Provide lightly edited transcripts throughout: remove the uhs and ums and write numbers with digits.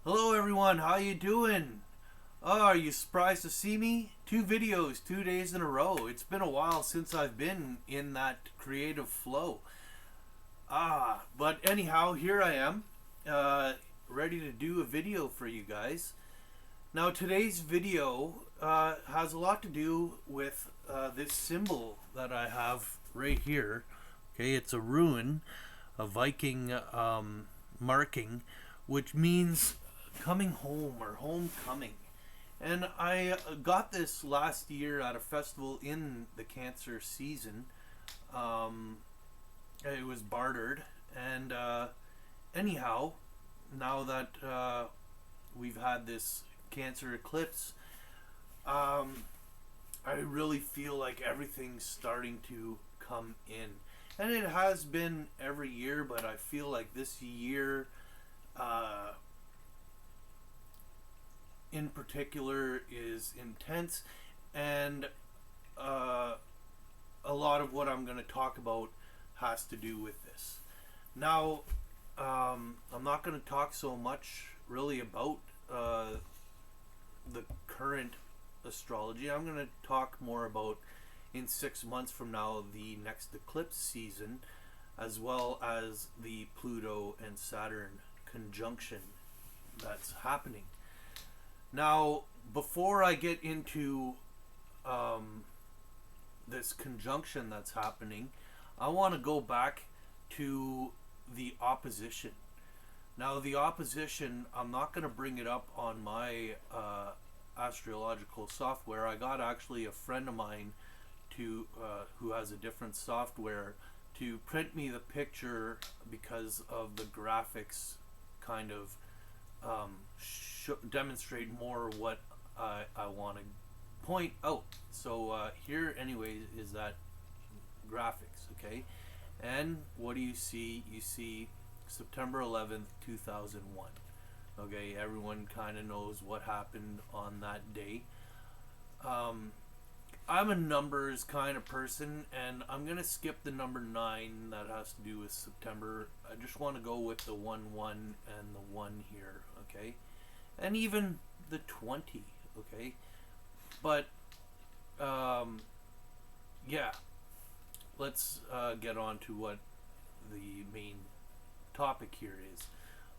Hello everyone, how you doing? Oh, are you surprised to see me? Two videos, 2 days in a row. It's been a while since I've been in that creative flow. But anyhow, here I am, ready to do a video for you guys. Now today's video has a lot to do with this symbol that I have right here. Okay, it's a rune, a Viking marking, which means coming home or homecoming. And I got this last year at a festival in the Cancer season. Um, it was bartered, and anyhow, now that we've had this Cancer eclipse, I really feel like everything's starting to come in. And it has been every year, but I feel like this year, uh, in particular, is intense, and uh, a lot of what I'm going to talk about has to do with this. Now, I'm not going to talk so much really about the current astrology. I'm going to talk more about in 6 months from now the next eclipse season, as well as the Pluto and Saturn conjunction that's happening. Now, before I get into this conjunction that's happening, I want to go back to the opposition. Now, the opposition, I'm not going to bring it up on my astrological software. I got actually a friend of mine to who has a different software to print me the picture because of the graphics kind of demonstrate more what I want to point out. So here anyway is that graphics, okay? And what do you see? You see September 11th, 2001. Okay, everyone kind of knows what happened on that day. I'm a numbers kind of person, and I'm going to skip the number 9 that has to do with September. I just want to go with the 1 1 and the 1 here, okay? And even the 20, okay? But, yeah, let's get on to what the main topic here is,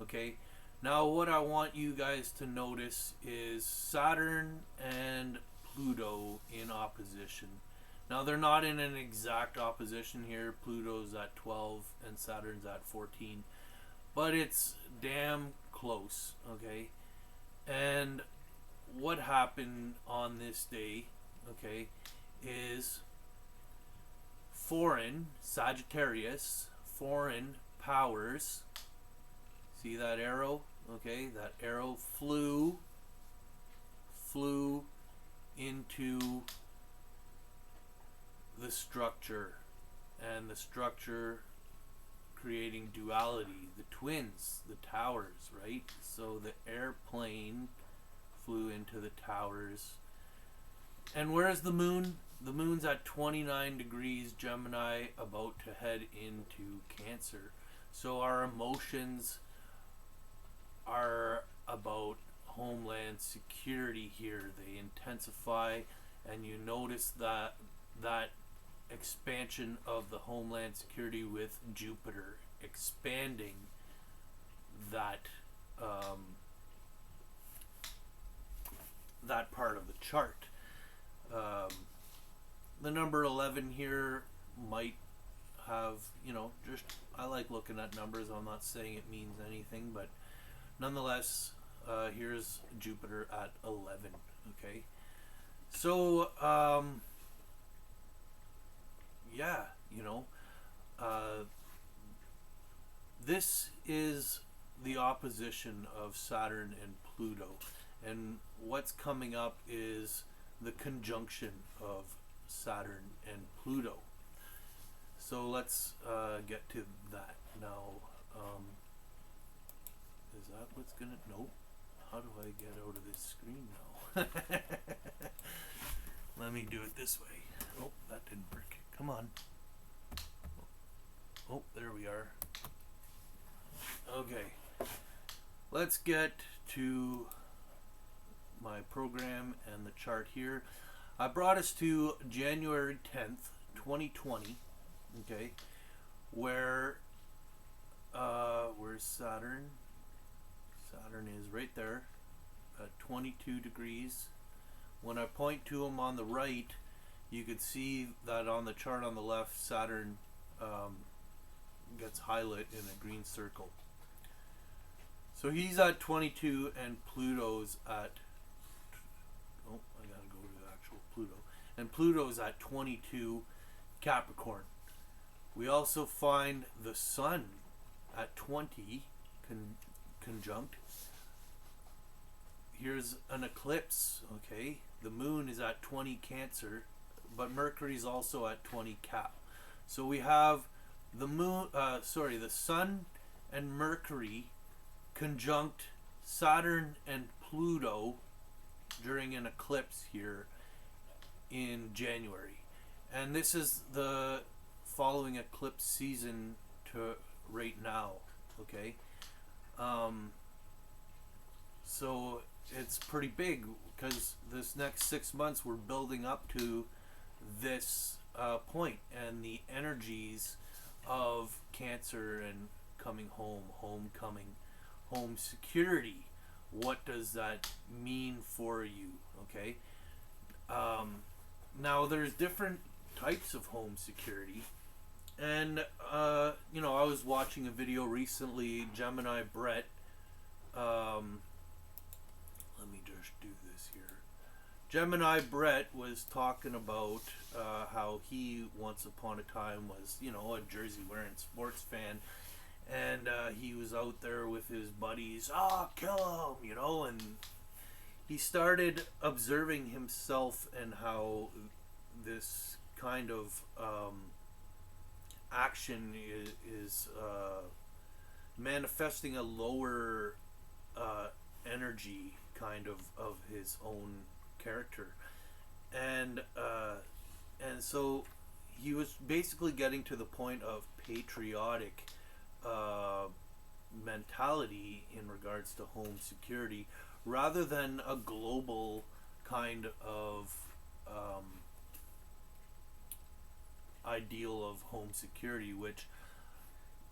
okay? Now, what I want you guys to notice is Saturn and Pluto in opposition. Now, they're not in an exact opposition here. Pluto's at 12 and Saturn's at 14. But it's damn close, okay? And what happened on this day, okay, is foreign, Sagittarius, foreign powers. See that arrow? Okay, that arrow flew into the structure, and the structure creating duality, the twins, the towers, right? So the airplane flew into the towers. And where's the moon? The moon's at 29 degrees Gemini, about to head into Cancer. So our emotions are about homeland security here. They intensify, and you notice that expansion of the homeland security with Jupiter expanding that that part of the chart. The number 11 here might have, just, I like looking at numbers. I'm not saying it means anything, but nonetheless, here's Jupiter at 11, okay? So, yeah, this is the opposition of Saturn and Pluto. And what's coming up is the conjunction of Saturn and Pluto. So let's get to that now. Is that what's gonna? Nope. How do I get out of this screen now? Let me do it this way. Oh, that didn't work. Come on. Oh, there we are. Okay. Let's get to my program and the chart here. I brought us to January 10th, 2020, okay, where's Saturn? Saturn is right there at 22 degrees. When I point to him on the right, you could see that on the chart on the left, Saturn gets highlighted in a green circle. So he's at 22 and Pluto's at, oh, I gotta go to the actual Pluto. And Pluto's at 22 Capricorn. We also find the Sun at 20 conjunct. Here's an eclipse, okay? The Moon is at 20 Cancer, but Mercury's also at 20 Cap. So we have the the Sun and Mercury conjunct Saturn and Pluto during an eclipse here in January. And this is the following eclipse season to right now, okay? So it's pretty big because this next 6 months we're building up to this point, and the energies of Cancer and coming home, homecoming, home security. What does that mean for you? Okay. Now there's different types of home security, and I was watching a video recently. Gemini Brett. Let me just do this here. Gemini Brett was talking about how he once upon a time was, a jersey wearing sports fan, and he was out there with his buddies, kill him, and he started observing himself and how this kind of action is manifesting a lower energy kind of his own character, and so he was basically getting to the point of patriotic mentality in regards to home security, rather than a global kind of ideal of home security, which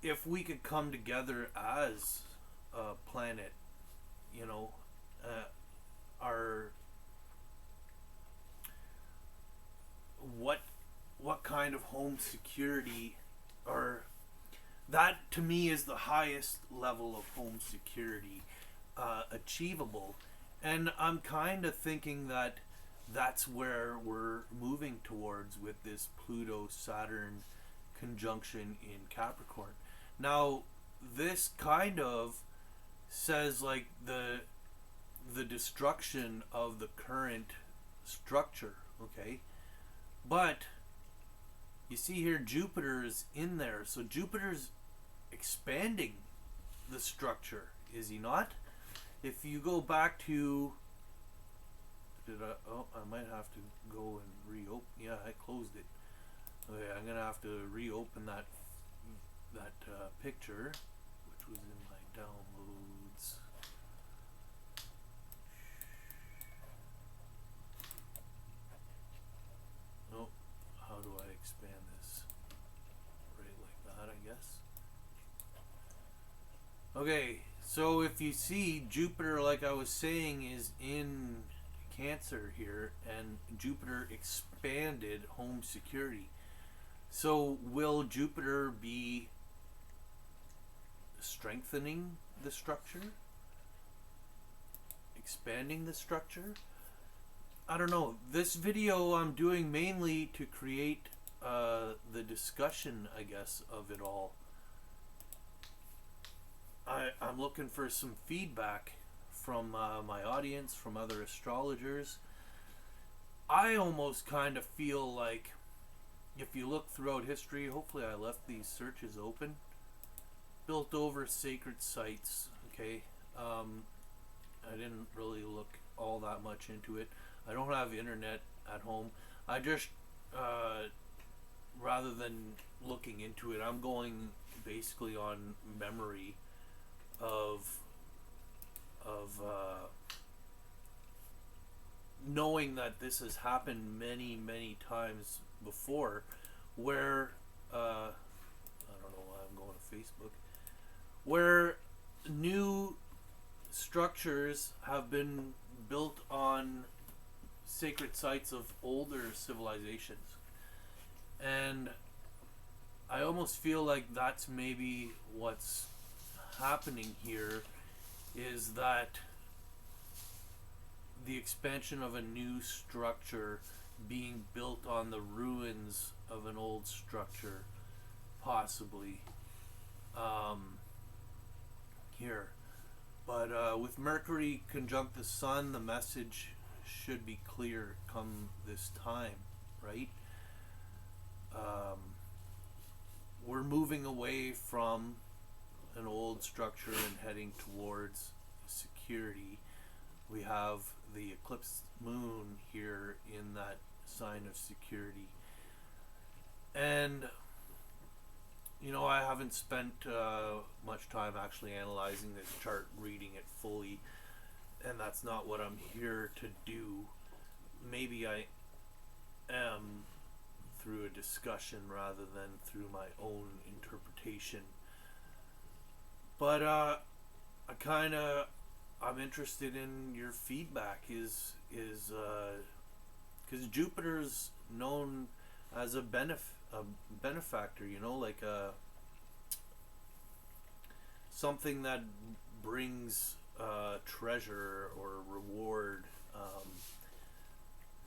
if we could come together as a planet, our what kind of home security, or that to me is the highest level of home security achievable. And I'm kind of thinking that that's where we're moving towards with this Pluto Saturn conjunction in Capricorn. Now this kind of says like the destruction of the current structure, okay? But you see here Jupiter is in there, so Jupiter's expanding the structure, is he not? If you go back to, I might have to go and reopen. Yeah, I closed it. Okay, I'm gonna have to reopen that picture, which was in my downloads. Oh, how do I expand this? Right like that, I guess. Okay, so if you see Jupiter, like I was saying, is in Cancer here, and Jupiter expanded home security. So will Jupiter be strengthening the structure? Expanding the structure? I don't know. This video I'm doing mainly to create the discussion, I guess, of it all. I'm looking for some feedback from my audience, from other astrologers. I almost kind of feel like, if you look throughout history, hopefully I left these searches open, built over sacred sites, okay? I didn't really look all that much into it. I don't have internet at home. I just, rather than looking into it, I'm going basically on memory of knowing that this has happened many times before, where I don't know why I'm going to Facebook, where new structures have been built on sacred sites of older civilizations. And I almost feel like that's maybe what's happening here, is that the expansion of a new structure being built on the ruins of an old structure, possibly, here. But with Mercury conjunct the Sun, the message should be clear come this time, right? We're moving away from an old structure and heading towards security. We have the eclipse moon here in that sign of security. And I haven't spent much time actually analyzing this chart, reading it fully, and that's not what I'm here to do. Maybe I am, through a discussion rather than through my own interpretation. But I'm interested in your feedback. Is because Jupiter's known as a benefactor, like something that brings treasure or reward,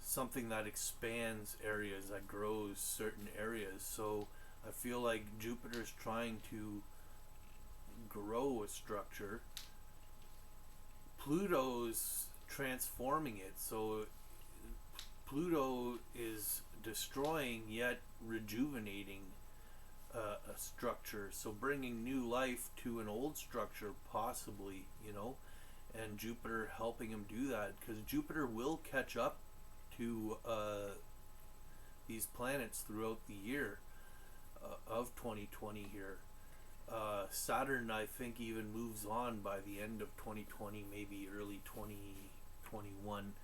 something that expands areas, that grows certain areas. So I feel like Jupiter's trying to grow a structure. Pluto's transforming it. So Pluto is destroying yet rejuvenating a structure, so bringing new life to an old structure, possibly, and Jupiter helping him do that, because Jupiter will catch up to these planets throughout the year of 2020 here. Saturn, I think, even moves on by the end of 2020, maybe early 2021,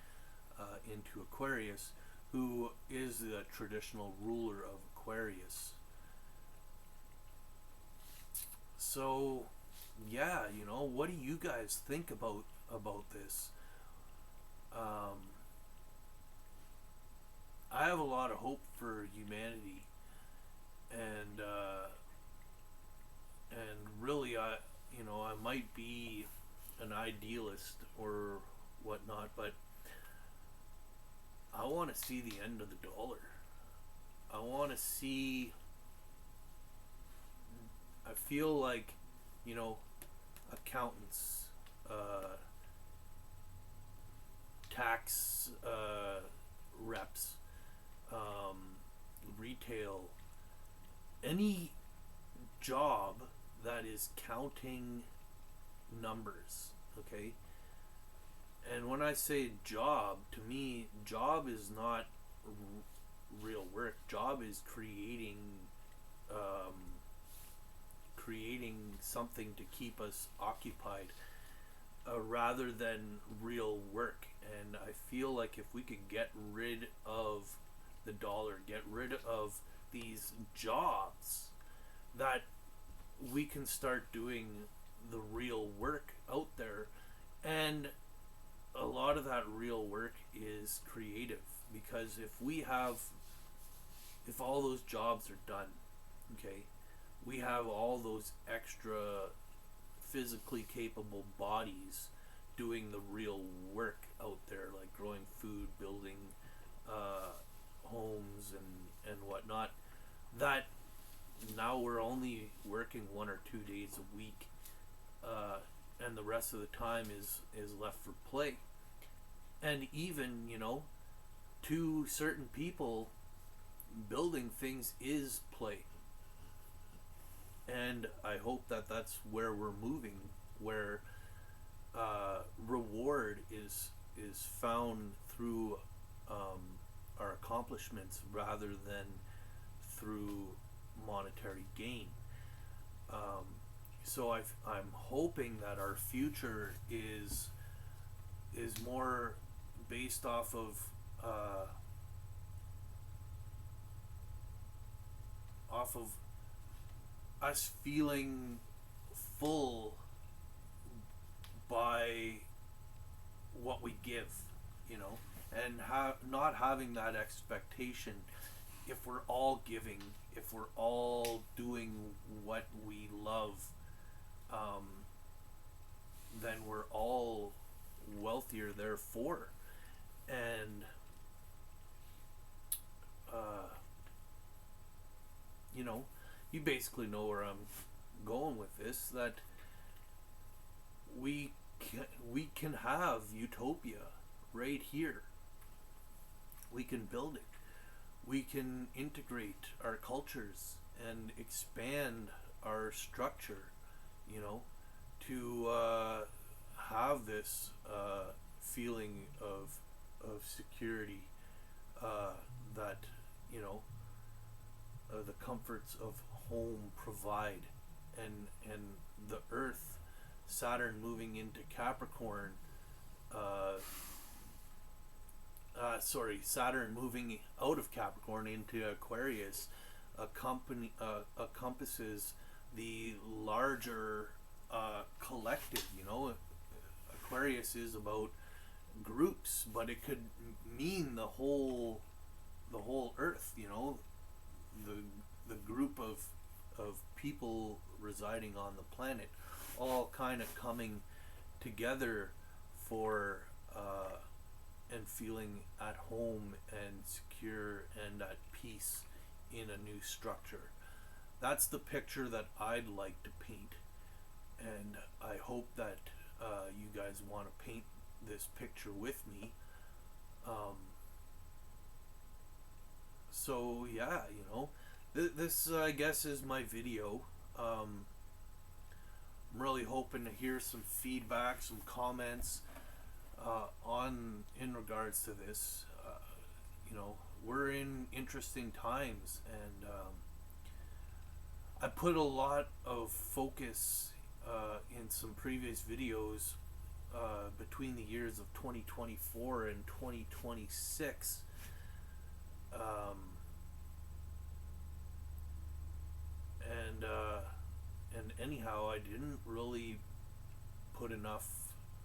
into Aquarius, who is the traditional ruler of Aquarius. So, yeah, what do you guys think about this? I have a lot of hope for humanity, and really, I might be an idealist or whatnot, but I want to see the end of the dollar. I want to see. I feel like, accountants, tax reps, retail, any job that is counting numbers, okay? And when I say job, to me, job is not real work. Job is creating something to keep us occupied, rather than real work. And I feel like if we could get rid of the dollar, get rid of these jobs, that we can start doing the real work out there. And a lot of that real work is creative, because if all those jobs are done, okay, we have all those extra physically capable bodies doing the real work out there, like growing food, building homes and whatnot, that now we're only working 1 or 2 days a week, and the rest of the time is left for play. And even, to certain people, building things is play. And I hope that that's where we're moving, where reward is found through our accomplishments rather than through monetary gain. So I'm hoping that our future is more based off of us feeling full by what we give, you know, and not having that expectation. If we're all giving, if we're all doing what we love, then we're all wealthier therefore. And you know, you basically know where I'm going with this, that we can have utopia right here. We can build it. We can integrate our cultures and expand our structure, you know, to have this feeling of security, that, you know, the comforts of home provide, and the earth, Saturn moving into Capricorn, Saturn moving out of Capricorn into Aquarius, encompasses the larger collective, you know. Aquarius is about groups, but it could mean the whole earth, you know, the group of people residing on the planet, all kind of coming together for and feeling at home and secure and at peace in a new structure. That's the picture that I'd like to paint, and I hope that you guys want to paint this picture with me. So yeah, you know, this I guess is my video. I'm really hoping to hear some feedback, some comments in regards to this. You know, we're in interesting times, and I put a lot of focus in some previous videos between the years of 2024 and 2026. And anyhow, I didn't really put enough,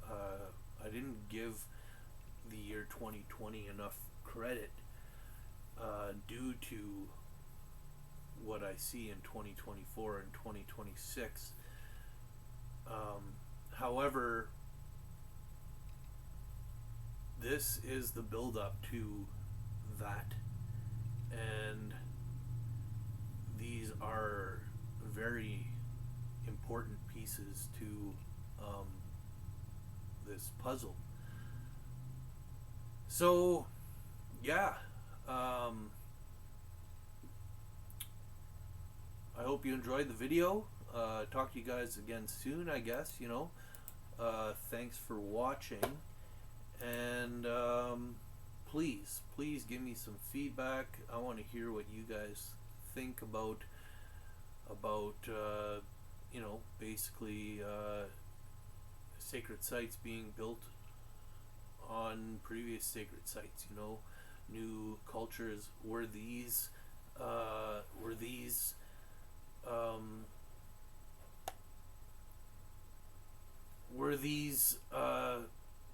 I didn't give the year 2020 enough credit due to what I see in 2024 and 2026. However, this is the build-up to that, and these are very important pieces to this puzzle. So yeah, I hope you enjoyed the video. Talk to you guys again soon, I guess, you know. Thanks for watching, and please give me some feedback. I want to hear what you guys think about you know, basically sacred sites being built on previous sacred sites, you know, new cultures. Were these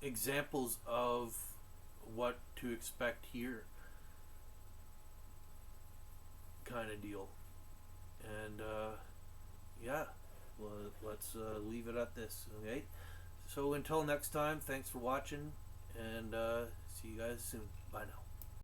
examples of what to expect here, kind of deal. And yeah, well, let's leave it at this, okay? So until next time, thanks for watching, and see you guys soon. Bye now.